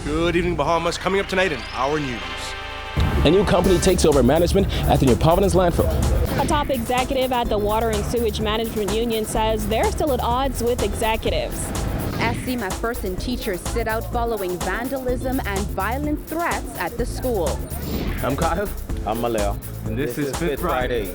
Good evening, Bahamas. Coming up tonight in our news. A new company takes over management at the New Providence landfill. A top executive at the Water and Sewage Management Union says they're still at odds with executives. MCPHERSON teachers sit out following vandalism and violent threats at the school. I'm Kyle. I'm Malaya. And this is Fifth Friday.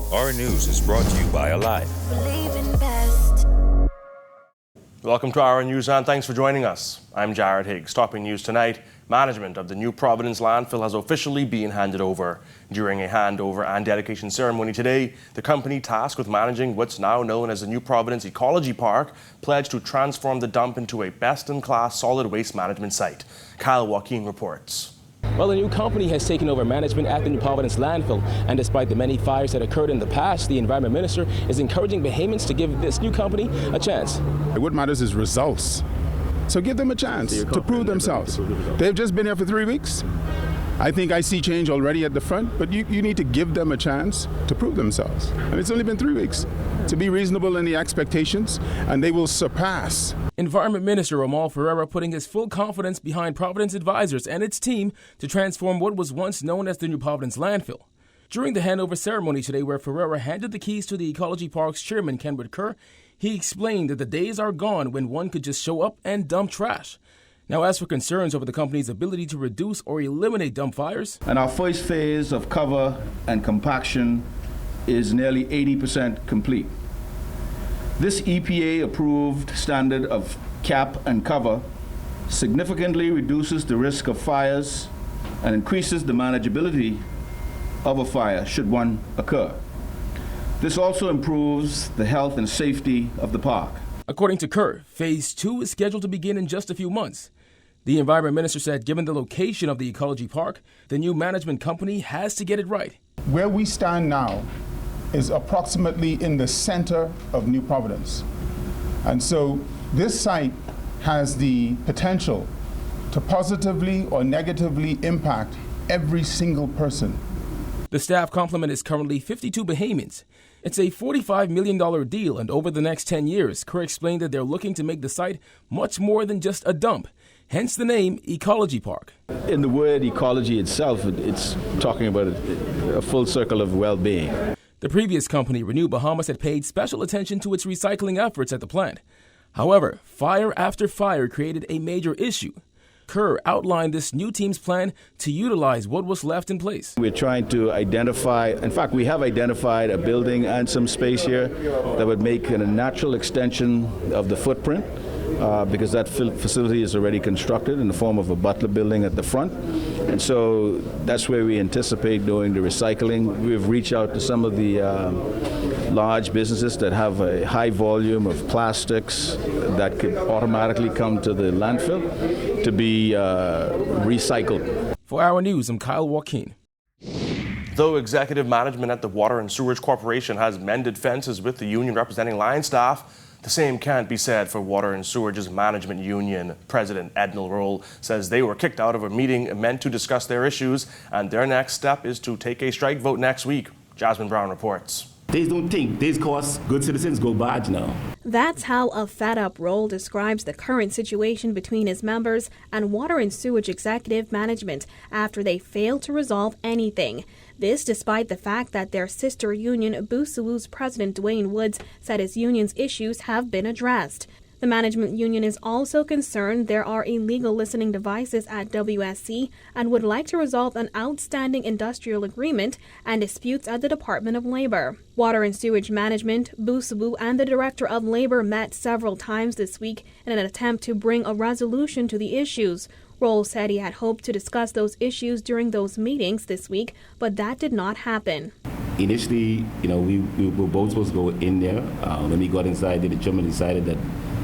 Our news is brought to you by Alive. Welcome to our news and thanks for joining us. I'm Jared Higgs. Topping news tonight, management of the New Providence landfill has officially been handed over. During a handover and dedication ceremony today, the company tasked with managing what's now known as the New Providence Ecology Park pledged to transform the dump into a best-in-class solid waste management site. Kyle Joaquin reports. Well, the new company has taken over management at the New Providence landfill, and despite the many fires that occurred in the past, the Environment Minister is encouraging Bahamians to give this new company a chance. What matters is results. So give them a chance to prove themselves. They've just been here for 3 weeks. I think I see change already at the front, but you need to give them a chance to prove themselves. And it's only been 3 weeks. To be reasonable in the expectations, and they will surpass. Environment Minister ROMAULD FERREIRA putting his full confidence behind Providence advisors and its team to transform what was once known as the New Providence landfill. During the handover ceremony today, where FERREIRA handed the keys to the Ecology Park's chairman, KERR, he explained that the days are gone when one could just show up and dump trash. Now, as for concerns over the company's ability to reduce or eliminate dump fires. And our first phase of cover and compaction is nearly 80% complete. This EPA-approved standard of cap and cover significantly reduces the risk of fires and increases the manageability of a fire should one occur. This also improves the health and safety of the park. According to KERR, Phase 2 is scheduled to begin in just a few months. The Environment Minister said given the location of the Ecology Park, the new management company has to get it right. Where we stand now is approximately in the center of New Providence. And so this site has the potential to positively or negatively impact every single person. The staff complement is currently 52 Bahamians. It's a $45 million deal, and over the next 10 years, KERR explained that they're looking to make the site much more than just a dump, hence the name Ecology Park. In the word ecology itself, it's talking about a full circle of well-being. The previous company, Renew Bahamas, had paid special attention to its recycling efforts at the plant. However, fire after fire created a major issue. KERR outlined this new team's plan to utilize what was left in place. We're trying to identify, in fact, we have identified a building and some space here that would make a natural extension of the footprint because that facility is already constructed in the form of a Butler building at the front. And so that's where we anticipate doing the recycling. We've reached out to some of the large businesses that have a high volume of plastics that could automatically come to the landfill to be recycled. For our news, I'm Kyle Joaquin. Though executive management at the Water and Sewage Corporation has mended fences with the union representing line staff, the same can't be said for Water and Sewage's management union. President EDNEL ROLLE says they were kicked out of a meeting meant to discuss their issues, and their next step is to take a strike vote next week. Jasmine Brown reports. They don't think these cause good citizens go bad now. That's how a fed-up ROLLE describes the current situation between his members and Water and Sewage Executive Management after they failed to resolve anything. This despite the fact that their sister union, BOOSUWU's president Dwayne Woods, said his union's issues have been addressed. The management union is also concerned there are illegal listening devices at WSC and would like to resolve an outstanding industrial agreement and disputes at the Department of Labor. Water and Sewage Management, BOOSUWU, and the Director of Labor met several times this week in an attempt to bring a resolution to the issues. ROLLE said he had hoped to discuss those issues during those meetings this week, but that did not happen. Initially, we were both supposed to go in there. When we got inside, the chairman decided that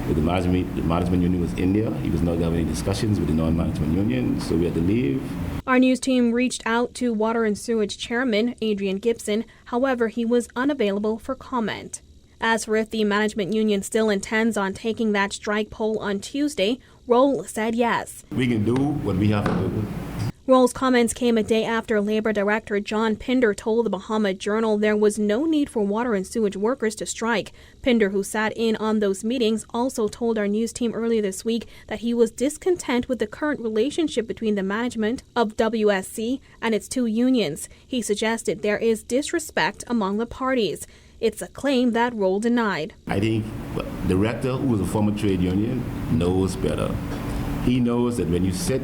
But the management union was in there. He was not having any discussions with the non-management union, so we had to leave. Our news team reached out to Water and Sewage Chairman Adrian Gibson. However, he was unavailable for comment. As for if the management union still intends on taking that strike poll on Tuesday, ROLLE said yes. We can do what we have to do. ROLLE's comments came a day after Labor Director John Pinder told the Bahama Journal there was no need for water and sewage workers to strike. Pinder, who sat in on those meetings, also told our news team earlier this week that he was discontent with the current relationship between the management of WSC and its two unions. He suggested there is disrespect among the parties. It's a claim that ROLLE denied. I think the director, who was a former trade union, knows better. He knows that when you sit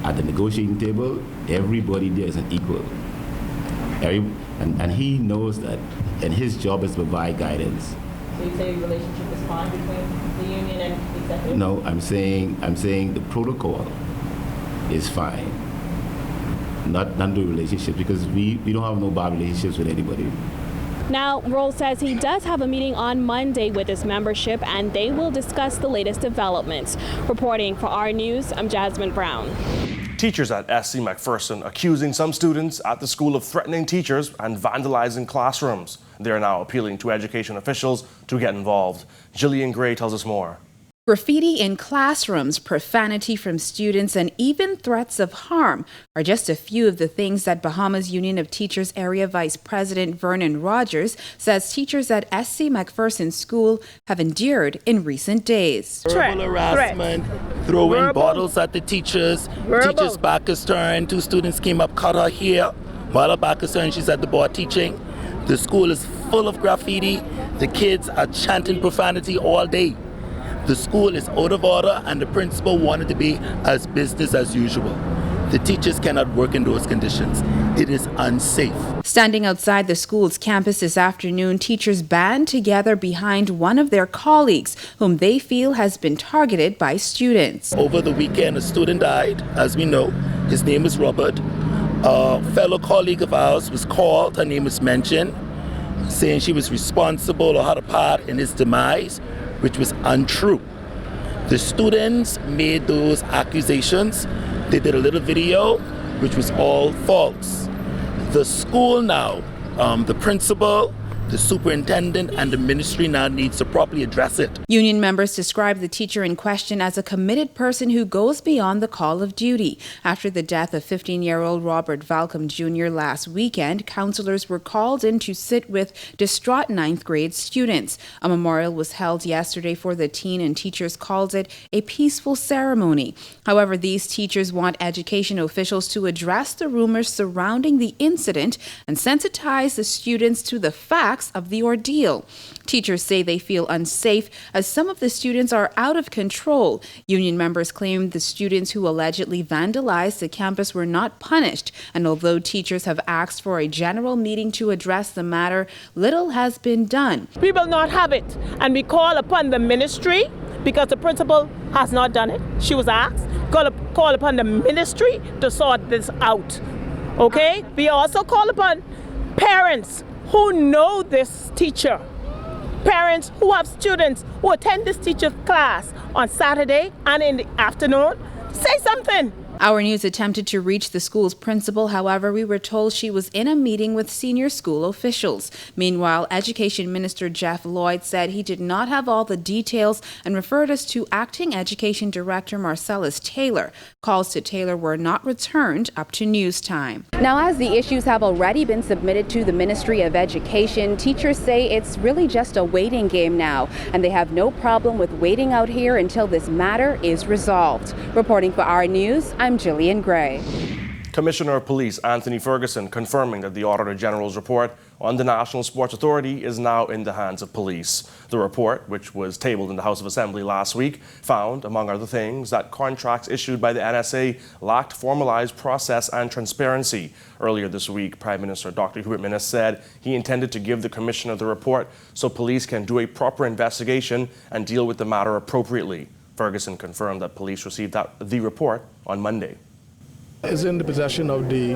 at the negotiating table, everybody there is an equal. And he knows that, and his job is to provide guidance. So you say the relationship is fine between the union and the executive? No, I'm saying the protocol is fine. Not the relationship, because we don't have no bad relationships with anybody. Now, ROLLE says he does have a meeting on Monday with his membership, and they will discuss the latest developments. Reporting for our news, I'm Jasmine Brown. Teachers at SC McPherson accusing some students at the school of threatening teachers and vandalizing classrooms. They are now appealing to education officials to get involved. Jillian Gray tells us more. Graffiti in classrooms, profanity from students, and even threats of harm are just a few of the things that Bahamas Union of Teachers Area Vice President Vernon Rogers says teachers at SC McPherson School have endured in recent days. Verbal harassment, throwing bottles at the teachers, teacher's back is turned, 2 students came up, cut her hair, while her back is turned, she's at the board teaching. The school is full of graffiti, the kids are chanting profanity all day. The school is out of order and the principal wanted to be as business as usual. The teachers cannot work in those conditions. It is unsafe. Standing outside the school's campus this afternoon, teachers band together behind one of their colleagues, whom they feel has been targeted by students. Over the weekend, a student died, as we know. His name is Robert. A fellow colleague of ours was called, her name is mentioned, saying she was responsible or had a part in his demise, which was untrue. The students made those accusations. They did a little video, which was all false. The school now, the principal, the superintendent, and the ministry now needs to properly address it. Union members described the teacher in question as a committed person who goes beyond the call of duty. After the death of 15-year-old Robert VALCOM Jr. last weekend, counselors were called in to sit with distraught 9th grade students. A memorial was held yesterday for the teen, and teachers called it a peaceful ceremony. However, these teachers want education officials to address the rumors surrounding the incident and sensitize the students to the facts of the ordeal. Teachers say they feel unsafe as some of the students are out of control. Union members claim the students who allegedly vandalized the campus were not punished, and although teachers have asked for a general meeting to address the matter, little has been done. We will not have it, and we call upon the ministry, because the principal has not done it. She was asked, call upon the ministry to sort this out. Okay? We also call upon parents who know this teacher, parents who have students who attend this teacher's class on Saturday and in the afternoon. Say something. Our news attempted to reach the school's principal. However, we were told she was in a meeting with senior school officials. Meanwhile, Education Minister Jeff Lloyd said he did not have all the details and referred us to Acting Education Director Marcellus Taylor. Calls to Taylor were not returned up to news time. Now, as the issues have already been submitted to the Ministry of Education, teachers say it's really just a waiting game now, and they have no problem with waiting out here until this matter is resolved. Reporting for our news, I'm Jillian Gray. Commissioner of Police Anthony Ferguson confirming that the Auditor General's report on the National Sports Authority is now in the hands of police. The report, which was tabled in the House of Assembly last week, found, among other things, that contracts issued by the NSA lacked formalized process and transparency. Earlier this week, Prime Minister Dr. Hubert Minnis said he intended to give the Commissioner the report so police can do a proper investigation and deal with the matter appropriately. Ferguson confirmed that police received the report on Monday. It's in the possession of the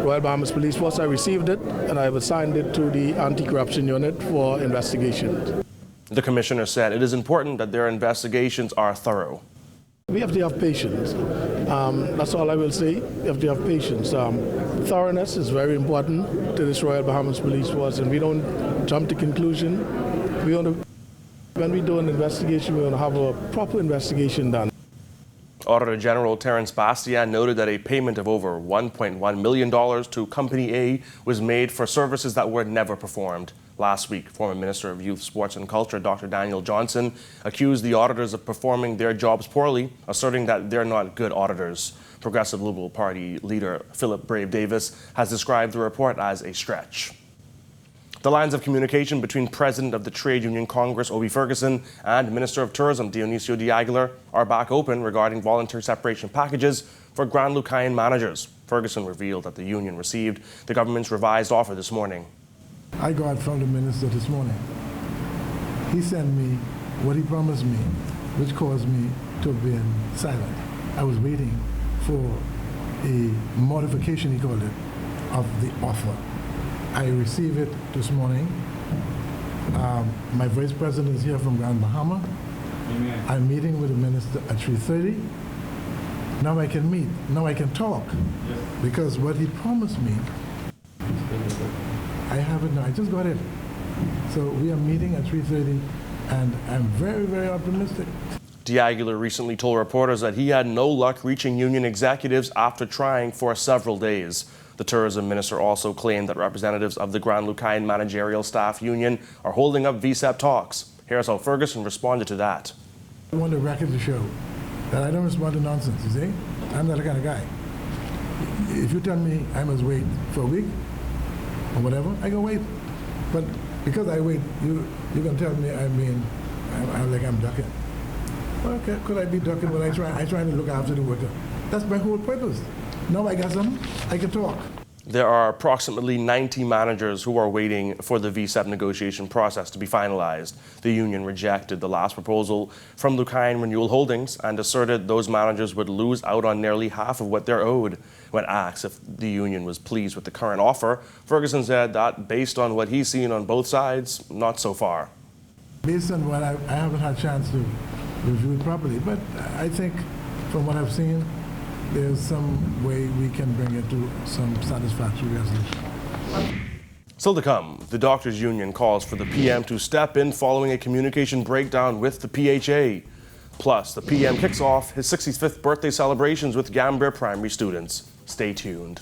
Royal Bahamas Police Force. I received it and I have assigned it to the Anti-Corruption Unit for investigation. The commissioner said it is important that their investigations are thorough. We have to have patience. That's all I will say. We have to have patience. Thoroughness is very important to this Royal Bahamas Police Force, and we don't jump to conclusion. When we do an investigation, we want to have a proper investigation done. Auditor General Terence Bastian noted that a payment of over $1.1 million to Company A was made for services that were never performed. Last week, former Minister of Youth, Sports and Culture, Dr. Daniel Johnson, accused the auditors of performing their jobs poorly, asserting that they're not good auditors. Progressive Liberal Party leader Philip Brave Davis has described the report as a stretch. The lines of communication between President of the Trade Union Congress, Obi Ferguson, and Minister of Tourism, Dionisio de Aguilar, are back open regarding voluntary separation packages for Grand Lucayan managers. Ferguson revealed that the union received the government's revised offer this morning. I got from the minister this morning. He sent me what he promised me, which caused me to have been silent. I was waiting for a modification, he called it, of the offer. I received it this morning. My vice president is here from Grand Bahama. Amen. I'm meeting with the minister at 3:30. Now I can meet. Now I can talk. Yes. Because what he promised me, I have it now. I just got it. So we are meeting at 3:30, and I'm very, very optimistic. De Aguilar recently told reporters that he had no luck reaching union executives after trying for several days. The tourism minister also claimed that representatives of the Grand Lucayan Managerial Staff Union are holding up VSEP talks. Here's how Ferguson responded to that. I want the record to show that I don't respond to nonsense, you see? I'm not the kind of guy. If you tell me I must wait for a week or whatever, I can wait. But because I wait, you can tell me I'm ducking. Well, okay, could I be ducking when I try to look after the worker? That's my whole purpose. Now I got something, I can talk. There are approximately 90 managers who are waiting for the VSEP negotiation process to be finalized. The union rejected the last proposal from Lucayan Renewal Holdings and asserted those managers would lose out on nearly half of what they're owed. When asked if the union was pleased with the current offer, Ferguson said that based on what he's seen on both sides, not so far. Based on what I haven't had a chance to review it properly, but I think from what I've seen, there's some way we can bring it to some satisfactory resolution. Still to come, the doctors' union calls for the PM to step in following a communication breakdown with the PHA. Plus, the PM kicks off his 65th birthday celebrations with Gambia primary students. Stay tuned.